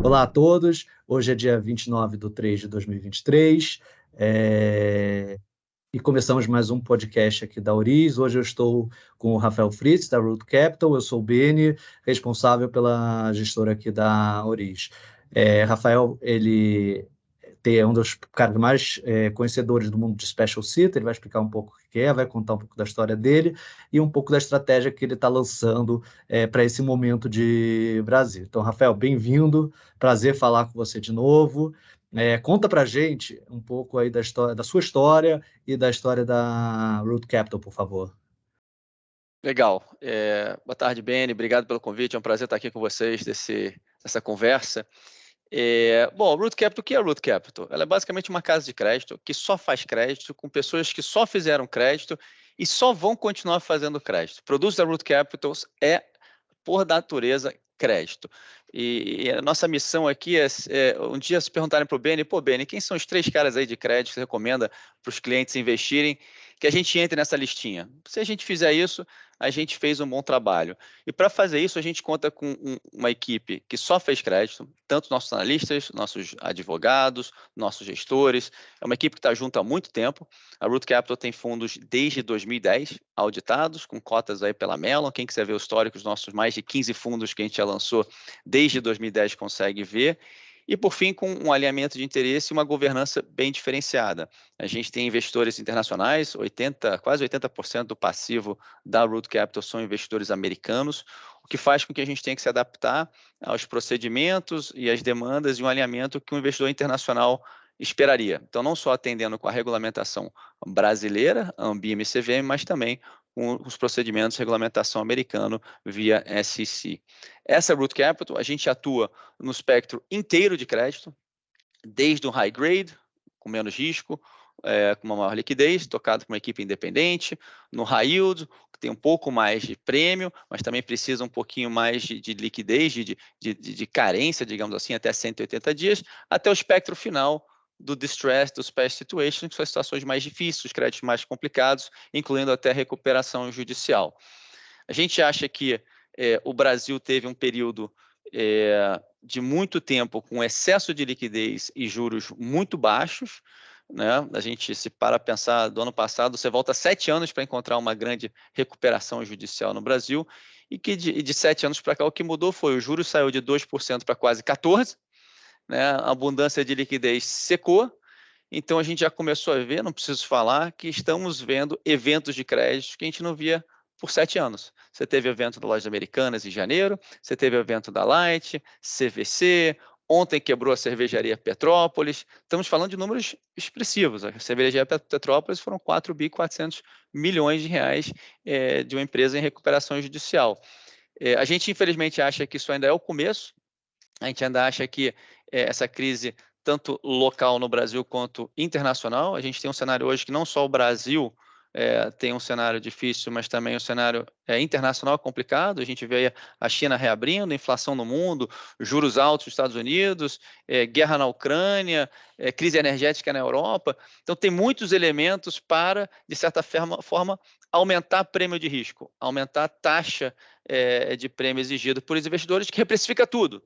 Olá a todos, hoje é dia 29/3/2023, e começamos mais um podcast aqui da Oriz. Hoje eu estou com o Rafael Fritz, da Root Capital. Eu sou o Beni, responsável pela gestora aqui da Oriz. Rafael, ele é um dos caras mais conhecedores do mundo de Special City. Ele vai explicar um pouco o que é, vai contar um pouco da história dele e um pouco da estratégia que ele está lançando para esse momento de Brasil. Então, Rafael, bem-vindo, prazer falar com você de novo. Conta para a gente um pouco aí da história, da sua história e da história da Root Capital, por favor. Legal. Boa tarde, Beni. Obrigado pelo convite. É um prazer estar aqui com vocês nessa conversa. Bom, a Root Capital, o que é a Root Capital? Ela é basicamente uma casa de crédito que só faz crédito com pessoas que só fizeram crédito e só vão continuar fazendo crédito. O produto da Root Capital é, por natureza, crédito. E a nossa missão aqui é um dia se perguntarem para o Beni, Beni, quem são os 3 caras aí de crédito que você recomenda para os clientes investirem, que a gente entre nessa listinha? Se a gente fizer isso, a gente fez um bom trabalho. E para fazer isso, a gente conta com uma equipe que só fez crédito, tanto nossos analistas, nossos advogados, nossos gestores. É uma equipe que está junto há muito tempo. A Root Capital tem fundos desde 2010, auditados, com cotas aí pela Mellon. Quem quiser ver o histórico dos nossos mais de 15 fundos que a gente já lançou desde 2010 consegue ver. E, por fim, com um alinhamento de interesse e uma governança bem diferenciada. A gente tem investidores internacionais, quase 80% do passivo da Root Capital são investidores americanos, o que faz com que a gente tenha que se adaptar aos procedimentos e às demandas e um alinhamento que um investidor internacional esperaria. Então, não só atendendo com a regulamentação brasileira, ANBIMA e CVM, mas também com os procedimentos de regulamentação americano via SEC. Essa Root Capital, a gente atua no espectro inteiro de crédito, desde o high grade, com menos risco, com uma maior liquidez, tocado por uma equipe independente, no high yield, que tem um pouco mais de prêmio, mas também precisa um pouquinho mais de liquidez, de carência, digamos assim, até 180 dias, até o espectro final do distress, do special situation, que são as situações mais difíceis, os créditos mais complicados, incluindo até recuperação judicial. A gente acha que o Brasil teve um período de muito tempo com excesso de liquidez e juros muito baixos, né? A gente se para pensar do ano passado, você volta 7 anos para encontrar uma grande recuperação judicial no Brasil, e que de 7 anos para cá o que mudou foi o juros saiu de 2% para quase 14%, né? A abundância de liquidez secou. Então a gente já começou a ver, não preciso falar, que estamos vendo eventos de crédito que a gente não via por 7 anos. Você teve evento da Lojas Americanas em janeiro, você teve evento da Light, CVC, ontem quebrou a cervejaria Petrópolis. Estamos falando de números expressivos. A cervejaria Petrópolis foram 4.400 milhões de reais de uma empresa em recuperação judicial. A gente, infelizmente, acha que isso ainda é o começo. A gente ainda acha que essa crise, tanto local no Brasil quanto internacional, a gente tem um cenário hoje que não só o Brasil tem um cenário difícil, mas também um cenário internacional complicado. A gente vê a China reabrindo, inflação no mundo, juros altos nos Estados Unidos, guerra na Ucrânia, crise energética na Europa. Então, tem muitos elementos para, de certa forma, aumentar prêmio de risco, aumentar a taxa de prêmio exigido por investidores, que reprecifica tudo,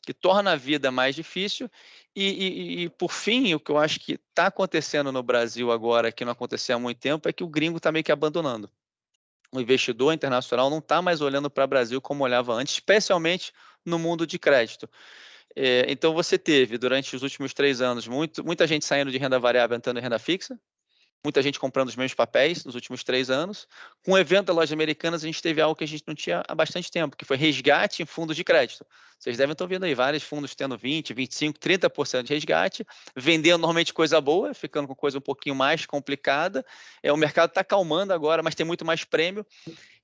que torna a vida mais difícil. E, por fim, o que eu acho que está acontecendo no Brasil agora, que não acontecia há muito tempo, é que o gringo está meio que abandonando. O investidor internacional não está mais olhando para o Brasil como olhava antes, especialmente no mundo de crédito. Então, você teve, durante os últimos 3 anos, muita gente saindo de renda variável entrando em renda fixa, muita gente comprando os mesmos papéis nos últimos 3 anos. Com o evento da Lojas Americanas, a gente teve algo que a gente não tinha há bastante tempo, que foi resgate em fundos de crédito. Vocês devem estar vendo aí vários fundos tendo 20%, 25%, 30% de resgate, vendendo normalmente coisa boa, ficando com coisa um pouquinho mais complicada. O mercado está calmando agora, mas tem muito mais prêmio.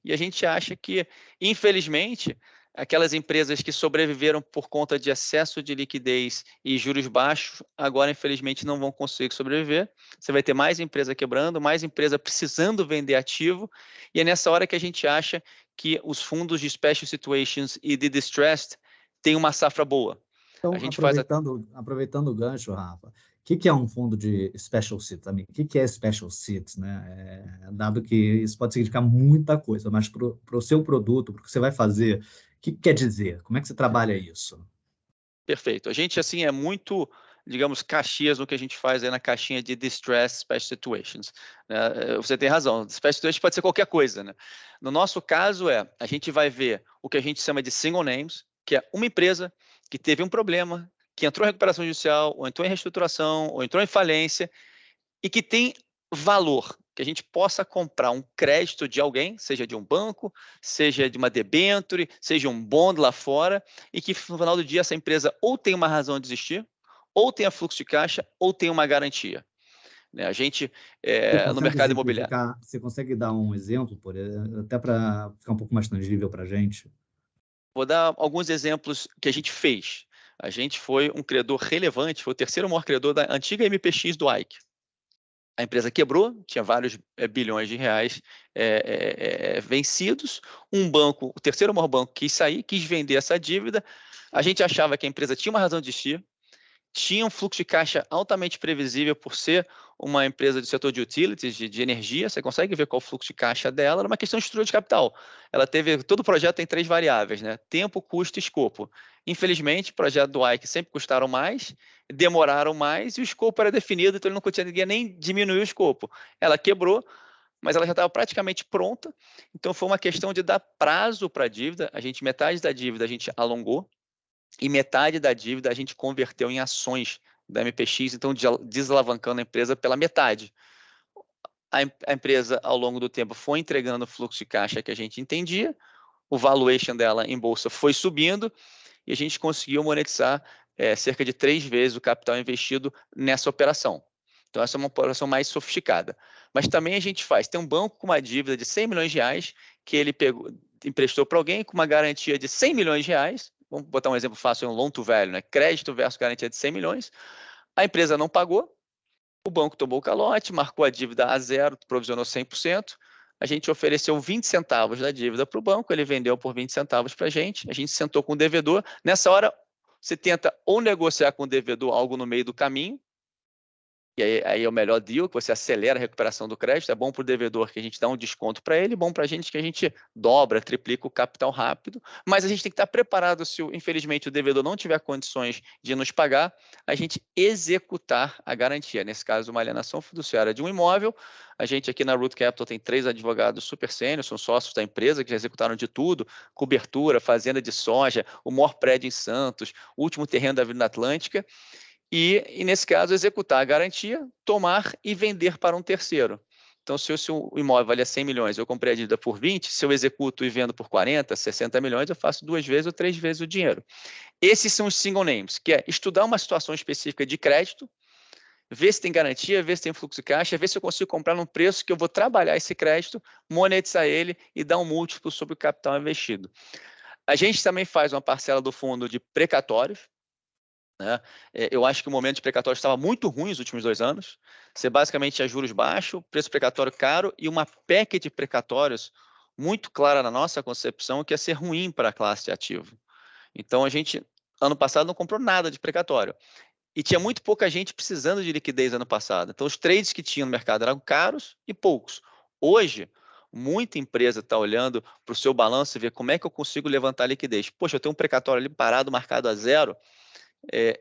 E a gente acha que, infelizmente, aquelas empresas que sobreviveram por conta de excesso de liquidez e juros baixos, agora, infelizmente, não vão conseguir sobreviver. Você vai ter mais empresa quebrando, mais empresa precisando vender ativo, e é nessa hora que a gente acha que os fundos de Special Situations e de Distressed têm uma safra boa. A Então, gente faz aproveitando o gancho, Rafa, o que é um fundo de Special Cits também? O que é Special Cits, né? Dado que isso pode significar muita coisa, mas para o seu produto, para o que você vai fazer, o que quer dizer? Como é que você trabalha isso? Perfeito. A gente, assim, é muito, digamos, Caxias no que a gente faz aí na caixinha de Distress Special Situations, né? Você tem razão, Special Situations pode ser qualquer coisa, né? No nosso caso, a gente vai ver o que a gente chama de single names, que é uma empresa que teve um problema, que entrou em recuperação judicial, ou entrou em reestruturação, ou entrou em falência, e que tem valor, que a gente possa comprar um crédito de alguém, seja de um banco, seja de uma debenture, seja um bond lá fora, e que no final do dia essa empresa ou tem uma razão de existir, ou tenha fluxo de caixa, ou tem uma garantia. Né? A gente, no mercado imobiliário... Você consegue dar um exemplo, até para ficar um pouco mais tangível para a gente? Vou dar alguns exemplos que a gente fez. A gente foi um credor relevante, foi o terceiro maior credor da antiga MPX do Ike. A empresa quebrou, tinha vários bilhões de reais vencidos. Um banco, o terceiro maior banco, quis sair, quis vender essa dívida. A gente achava que a empresa tinha uma razão de existir, tinha um fluxo de caixa altamente previsível por ser uma empresa do setor de utilities, de energia. Você consegue ver qual é o fluxo de caixa dela. Era uma questão de estrutura de capital. Todo o projeto tem 3 variáveis, né? Tempo, custo e escopo. Infelizmente, o projeto do Ike sempre custaram mais, demoraram mais e o escopo era definido, então ele não conseguia nem diminuir o escopo. Ela quebrou, mas ela já estava praticamente pronta. Então foi uma questão de dar prazo para a dívida. Metade da dívida a gente alongou, e metade da dívida a gente converteu em ações da MPX, então desalavancando a empresa pela metade. A empresa, ao longo do tempo, foi entregando o fluxo de caixa que a gente entendia, o valuation dela em bolsa foi subindo, e a gente conseguiu monetizar cerca de 3 vezes o capital investido nessa operação. Então, essa é uma operação mais sofisticada. Mas também a gente tem um banco com uma dívida de 100 milhões de reais, que ele emprestou para alguém com uma garantia de 100 milhões de reais. Vamos botar um exemplo fácil, um loan to value, né? Crédito versus garantia de 100 milhões. A empresa não pagou, o banco tomou o calote, marcou a dívida a zero, provisionou 100%. A gente ofereceu 20 centavos da dívida para o banco, ele vendeu por 20 centavos para a gente sentou com o devedor. Nessa hora, você tenta ou negociar com o devedor algo no meio do caminho, e aí é o melhor deal, que você acelera a recuperação do crédito. É bom para o devedor que a gente dá um desconto para ele, bom para a gente que a gente dobra, triplica o capital rápido, mas a gente tem que estar preparado se, infelizmente, o devedor não tiver condições de nos pagar, a gente executar a garantia. Nesse caso, uma alienação fiduciária de um imóvel. A gente aqui na Root Capital tem 3 advogados super sênios, são sócios da empresa, que já executaram de tudo: cobertura, fazenda de soja, o maior prédio em Santos, o último terreno da Avenida Atlântica. E, nesse caso, executar a garantia, tomar e vender para um terceiro. Então, se o imóvel valia 100 milhões, eu comprei a dívida por 20, se eu executo e vendo por 40, 60 milhões, eu faço 2 vezes ou 3 vezes o dinheiro. Esses são os single names, que é estudar uma situação específica de crédito, ver se tem garantia, ver se tem fluxo de caixa, ver se eu consigo comprar num preço que eu vou trabalhar esse crédito, monetizar ele e dar um múltiplo sobre o capital investido. A gente também faz uma parcela do fundo de precatórios, né? Eu acho que o momento de precatório estava muito ruim nos últimos 2 anos. Você basicamente tinha juros baixos, preço precatório caro e uma PEC de precatórios muito clara na nossa concepção, que ia ser ruim para a classe de ativo. Então, a gente, ano passado, não comprou nada de precatório. E tinha muito pouca gente precisando de liquidez ano passado. Então, os trades que tinham no mercado eram caros e poucos. Hoje, muita empresa está olhando para o seu balanço e ver como é que eu consigo levantar liquidez. Poxa, eu tenho um precatório ali parado, marcado a zero.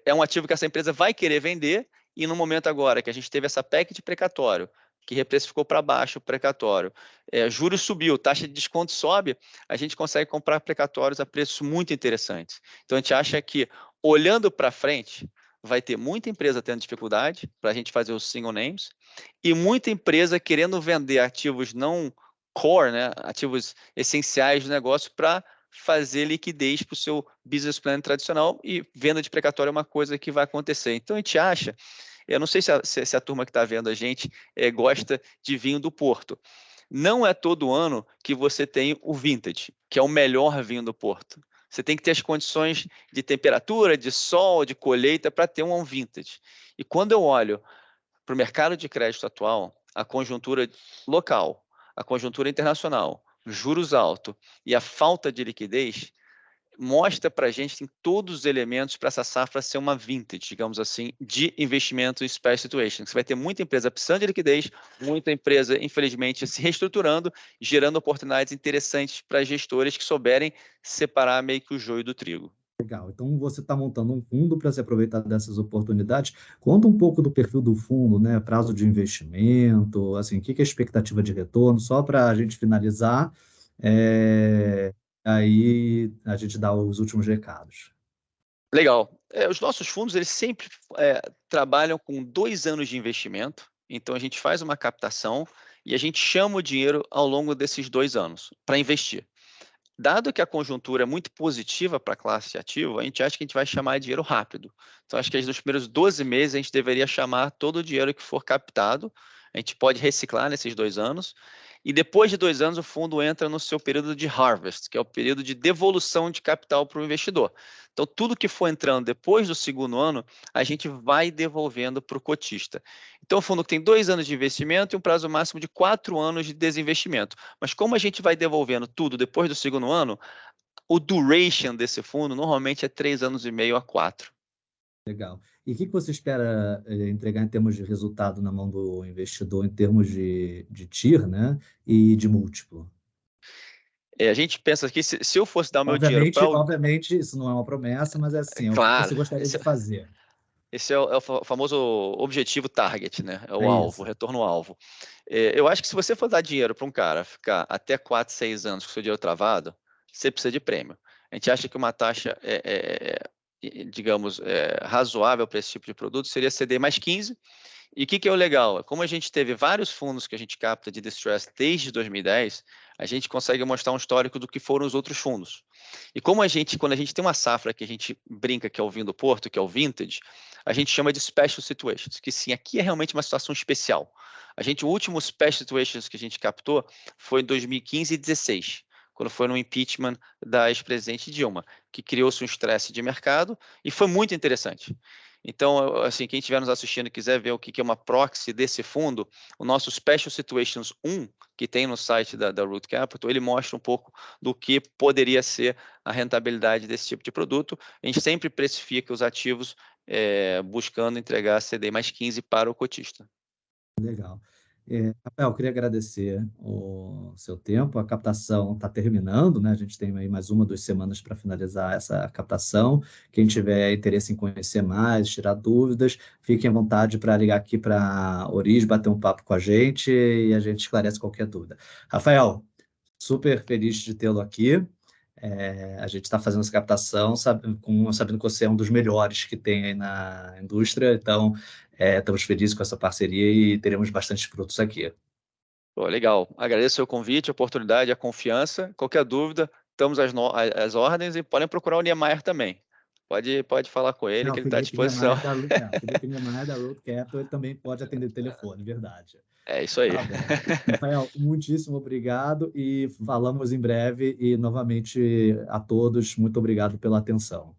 É um ativo que essa empresa vai querer vender, e no momento agora que a gente teve essa PEC de precatório, que reprecificou para baixo o precatório, juros subiu, taxa de desconto sobe, a gente consegue comprar precatórios a preços muito interessantes. Então, a gente acha que, olhando para frente, vai ter muita empresa tendo dificuldade para a gente fazer os single names, e muita empresa querendo vender ativos não core, né, ativos essenciais do negócio, para fazer liquidez para o seu business plan tradicional, e venda de precatório é uma coisa que vai acontecer. Então, a gente acha, eu não sei se a turma que está vendo a gente gosta de vinho do Porto. Não é todo ano que você tem o vintage, que é o melhor vinho do Porto. Você tem que ter as condições de temperatura, de sol, de colheita para ter um vintage. E quando eu olho para o mercado de crédito atual, a conjuntura local, a conjuntura internacional, juros altos e a falta de liquidez, mostra para a gente, tem todos os elementos para essa safra ser uma vintage, digamos assim, de investimento em special situations. Você vai ter muita empresa precisando de liquidez, muita empresa, infelizmente, se reestruturando, gerando oportunidades interessantes para gestores que souberem separar meio que o joio do trigo. Legal. Então, você está montando um fundo para se aproveitar dessas oportunidades. Conta um pouco do perfil do fundo, né? Prazo de investimento, assim, o que que é a expectativa de retorno, só para a gente finalizar, é, aí a gente dá os últimos recados. Legal. Os nossos fundos, eles sempre trabalham com 2 anos de investimento. Então, a gente faz uma captação e a gente chama o dinheiro ao longo desses 2 anos para investir. Dado que a conjuntura é muito positiva para a classe de ativo, a gente acha que a gente vai chamar dinheiro rápido. Então, acho que nos primeiros 12 meses a gente deveria chamar todo o dinheiro que for captado. A gente pode reciclar nesses 2 anos. E depois de 2 anos, o fundo entra no seu período de harvest, que é o período de devolução de capital para o investidor. Então, tudo que for entrando depois do segundo ano, a gente vai devolvendo para o cotista. Então, o fundo tem 2 anos de investimento e um prazo máximo de 4 anos de desinvestimento. Mas como a gente vai devolvendo tudo depois do segundo ano, o duration desse fundo normalmente é 3 anos e meio a 4. Legal. E o que que você espera entregar em termos de resultado na mão do investidor, em termos de TIR, né? E de múltiplo? A gente pensa que se eu fosse dar o meu dinheiro para Obviamente, o. obviamente, isso não é uma promessa, mas é assim, é o que Claro, você gostaria esse, de fazer. esse é o famoso objetivo target, né? É o É alvo, o isso. retorno-alvo. Eu acho que se você for dar dinheiro para um cara ficar até 4, 6 anos com o seu dinheiro travado, você precisa de prêmio. A gente acha que uma taxa, digamos, razoável para esse tipo de produto seria CD mais 15. E o que é o legal? Como a gente teve vários fundos que a gente capta de distress desde 2010, a gente consegue mostrar um histórico do que foram os outros fundos. E como quando a gente tem uma safra que a gente brinca que é o vinho do Porto, que é o vintage, a gente chama de special situations, que sim, aqui é realmente uma situação especial. O último special situations que a gente captou foi em 2015 e 2016, quando foi no impeachment da ex-presidente Dilma, que criou-se um estresse de mercado e foi muito interessante. Então, assim, quem estiver nos assistindo e quiser ver o que é uma proxy desse fundo, o nosso Special Situations 1, que tem no site da Root Capital, ele mostra um pouco do que poderia ser a rentabilidade desse tipo de produto. A gente sempre precifica os ativos buscando entregar CDI mais 15 para o cotista. Legal. Rafael, eu queria agradecer o seu tempo. A captação está terminando, né? A gente tem aí mais 1, 2 semanas para finalizar essa captação. Quem tiver interesse em conhecer mais, tirar dúvidas, fiquem à vontade para ligar aqui para a Oriz, bater um papo com a gente e a gente esclarece qualquer dúvida. Rafael, super feliz de tê-lo aqui. A gente está fazendo essa captação sabendo que você é um dos melhores que tem aí na indústria, então estamos felizes com essa parceria e teremos bastante frutos aqui. Pô, legal. Agradeço o convite, a oportunidade, a confiança. Qualquer dúvida, estamos às ordens e podem procurar o Niemeyer também. Pode falar com ele Não, que ele está à disposição. Felipe Niemeyer da Road Capital, ele também pode atender o telefone, verdade. É isso aí. Tá bom. Rafael, muitíssimo obrigado e falamos em breve. E novamente a todos, muito obrigado pela atenção.